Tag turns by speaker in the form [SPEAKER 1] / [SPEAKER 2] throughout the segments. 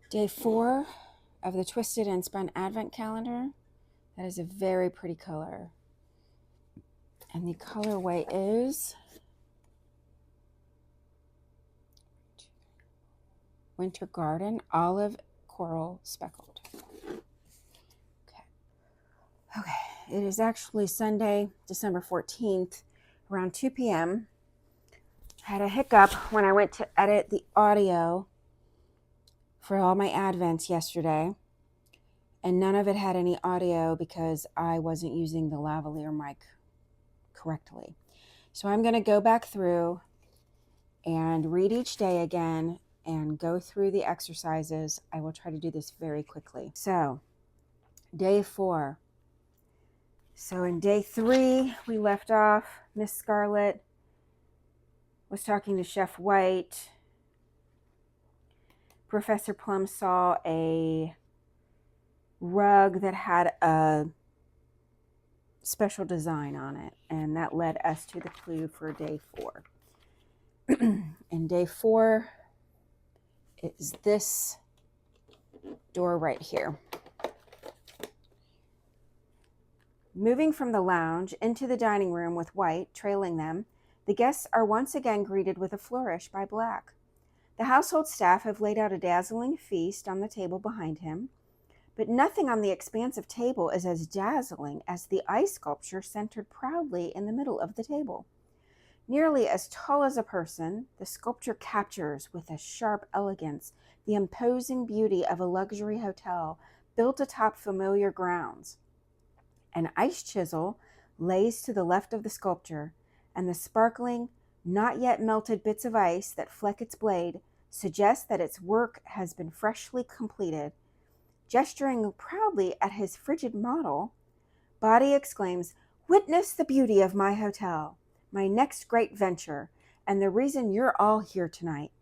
[SPEAKER 1] Day 4 of the Twisted and Spun Advent Calendar. That is a very pretty color. And the colorway is Winter Garden Olive Coral Speckled. Okay, it is actually Sunday, December 14th, around 2 p.m. I had a hiccup when I went to edit the audio for all my Advents yesterday, and none of it had any audio because I wasn't using the lavalier mic correctly. So I'm going to go back through and read each day again and go through the exercises. I will try to do this very quickly. So, day 4. So in day 3, we left off. Miss Scarlett was talking to Chef White. Professor Plum saw a rug that had a special design on it, and that led us to the clue for day 4. And day 4 is this door right here. Moving from the lounge into the dining room with White trailing them, the guests are once again greeted with a flourish by Black. The household staff have laid out a dazzling feast on the table behind him, but nothing on the expansive table is as dazzling as the ice sculpture centered proudly in the middle of the table. Nearly as tall as a person, the sculpture captures with a sharp elegance the imposing beauty of a luxury hotel built atop familiar grounds. An ice chisel lays to the left of the sculpture, and the sparkling, not yet melted bits of ice that fleck its blade suggest that its work has been freshly completed. Gesturing proudly at his frigid model, Body exclaims, "Witness the beauty of my hotel, my next great venture, and the reason you're all here tonight."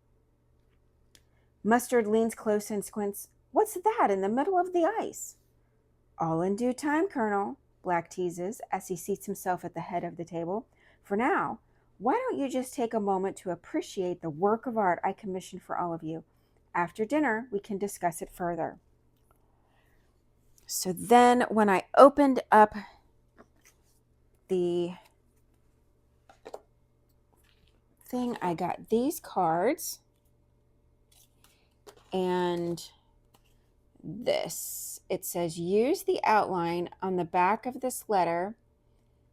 [SPEAKER 1] Mustard leans close and squints. "What's that in the middle of the ice?" "All in due time, Colonel," Black teases as he seats himself at the head of the table. "For now, why don't you just take a moment to appreciate the work of art I commissioned for all of you? After dinner, we can discuss it further." So then when I opened up the thing, I got these cards and this. It says, use the outline on the back of this letter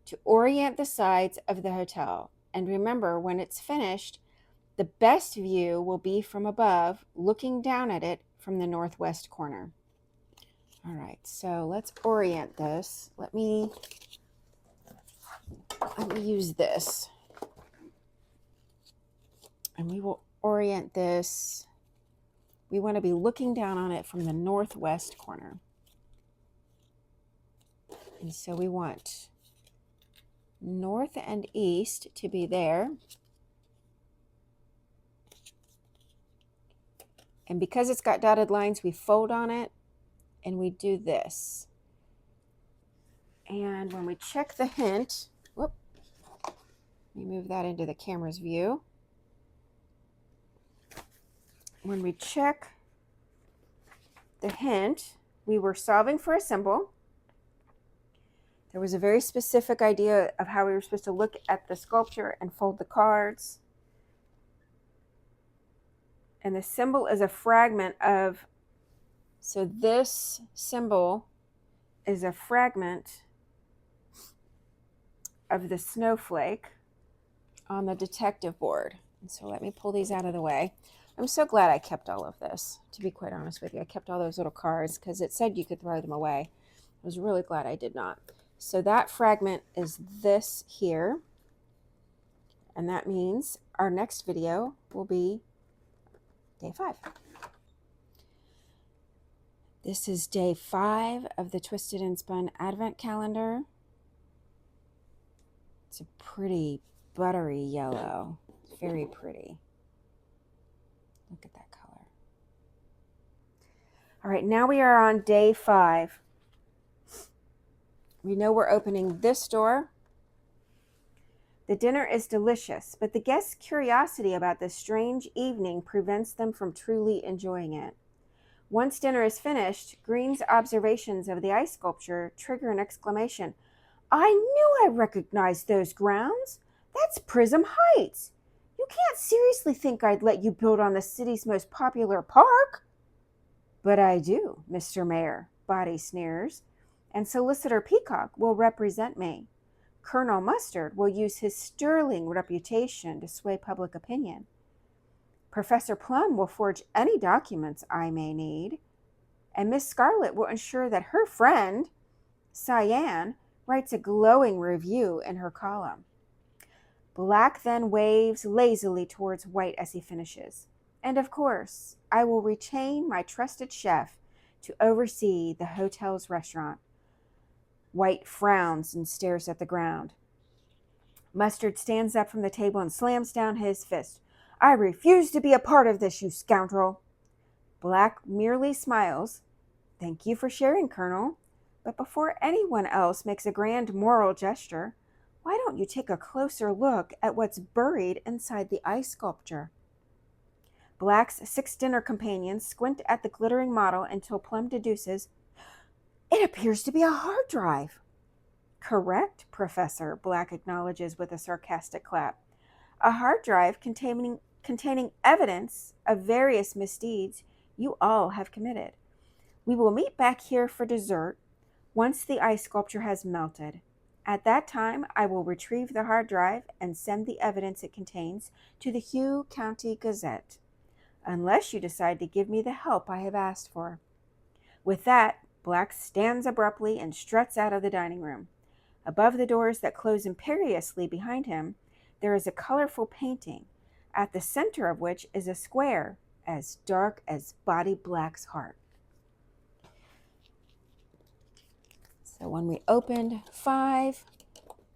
[SPEAKER 1] to orient the sides of the hotel. And remember, when it's finished, the best view will be from above, looking down at it from the northwest corner. All right, so let's orient this. Let me use this. And we will orient this. We want to be looking down on it from the northwest corner. And so we want north and east to be there. And because it's got dotted lines, we fold on it and we do this. And when we check the hint, whoop, let me move that into the camera's view. When we check the hint, we were solving for a symbol. There was a very specific idea of how we were supposed to look at the sculpture and fold the cards. And the symbol is a fragment of, so this symbol is a fragment of the snowflake on the detective board. And so let me pull these out of the way. I'm so glad I kept all of this, to be quite honest with you. I kept all those little cards because it said you could throw them away. I was really glad I did not. So that fragment is this here. And that means our next video will be day 5. This is day 5 of the Twisted and Spun Advent Calendar. It's a pretty buttery yellow. It's very pretty. Look at that color. All right, now we are on day 5. We know we're opening this door. The dinner is delicious, but the guests' curiosity about this strange evening prevents them from truly enjoying it. Once dinner is finished, Green's observations of the ice sculpture trigger an exclamation. I knew I recognized those grounds. That's Prism Heights. You can't seriously think I'd let you build on the city's most popular park. But I do, Mr. Mayor, Body sneers, and Solicitor Peacock will represent me. Colonel Mustard will use his sterling reputation to sway public opinion. Professor Plum will forge any documents I may need, and Miss Scarlet will ensure that her friend, Cyan, writes a glowing review in her column. Black then waves lazily towards White as he finishes. And of course, I will retain my trusted chef to oversee the hotel's restaurant. White frowns and stares at the ground. Mustard stands up from the table and slams down his fist. I refuse to be a part of this, you scoundrel. Black merely smiles. Thank you for sharing, Colonel. But before anyone else makes a grand moral gesture, why don't you take a closer look at what's buried inside the ice sculpture? Black's 6 dinner companions squint at the glittering model until Plum deduces, it appears to be a hard drive. Correct, Professor, Black acknowledges with a sarcastic clap. A hard drive containing evidence of various misdeeds you all have committed. We will meet back here for dessert once the ice sculpture has melted. At that time, I will retrieve the hard drive and send the evidence it contains to the Hugh County Gazette, unless you decide to give me the help I have asked for. With that, Black stands abruptly and struts out of the dining room. Above the doors that close imperiously behind him, there is a colorful painting, at the center of which is a square as dark as Body Black's heart. So when we opened 5,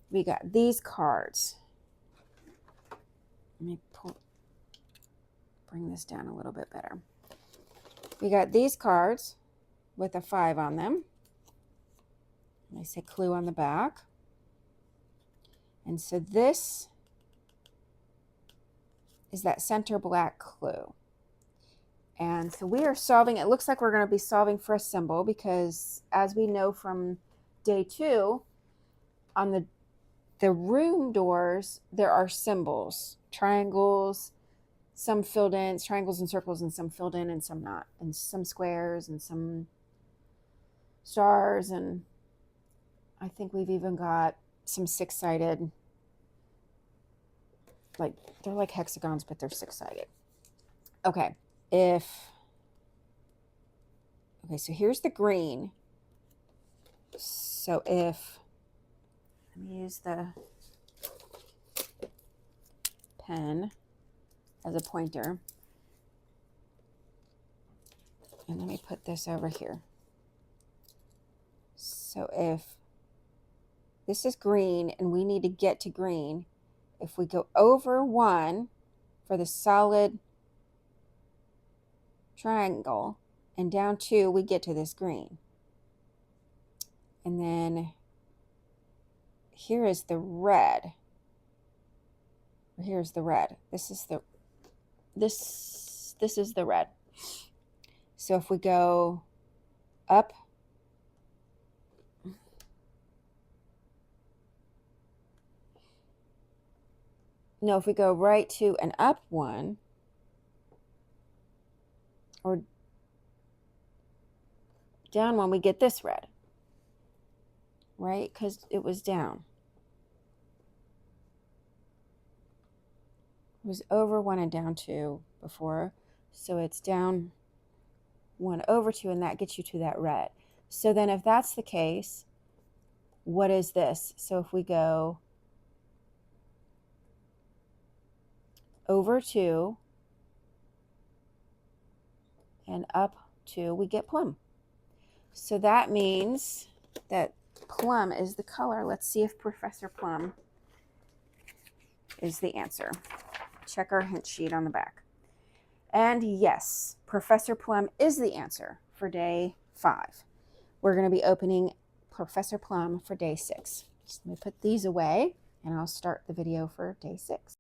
[SPEAKER 1] we got these cards. Let me bring this down a little bit better. We got these cards with a 5 on them. They say clue on the back. And so this is that center black clue. And so we are solving, it looks like we're going to be solving for a symbol because as we know from day 2, on the room doors, there are symbols, triangles, some filled in, triangles and circles, and some filled in and some not, and some squares and some stars, and I think we've even got some 6-sided, like they're like hexagons, but they're 6-sided. Okay, so here's the green. So if, let me use the pen as a pointer, and let me put this over here. So if this is green and we need to get to green, if we go over 1 for the solid triangle and down 2, we get to this green. And then here is the red. Here's the red. This is the red. So if we go up, no, if we go right 2 and up 1, or down 1, we get this red, right? Because it was down. It was over 1 and down 2 before, so it's down 1 over 2, and that gets you to that red. So then if that's the case, what is this? So if we go over 2 and up 2, we get plum. So that means that plum is the color. Let's see if Professor Plum is the answer. Check our hint sheet on the back. And yes, Professor Plum is the answer for day 5. We're going to be opening Professor Plum for day 6. So let me put these away and I'll start the video for day 6.